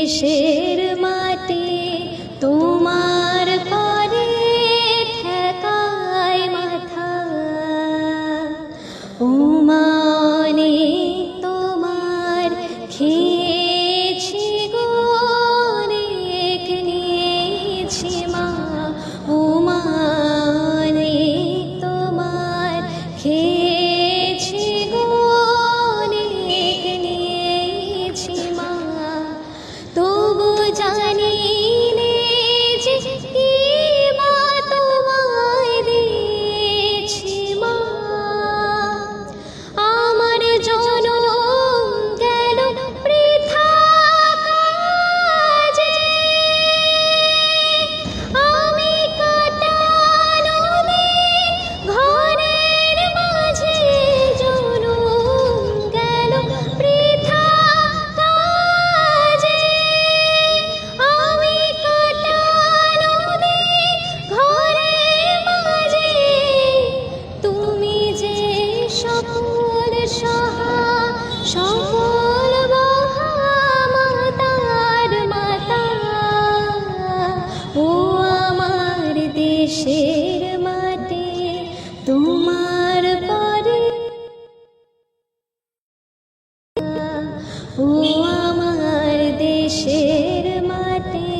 দেশের মাটি তোমার পরে ঠেকায় মাথা। ও মানে তোমার খেয়েছি গো অনেক নিয়েছি মা। ও মানে তোমার খেয়েছি গো অনেক নিয়েছি মা। তবু জানি নে যে কি মা তোমায় দিয়েছি মা। আমার জনম গেল বৃথা কাজে, আমি কাটানো দিন ঘরের মাঝে। জনম গেল বৃথা কাজে, আমি কাটানো দিন ঘরের মাঝে। তুমি যে সকল সহা সকল বহা মাতার মাতা। ও আমার দেশের মাটি তোমার পরে, ও আমার দেশের মাটি।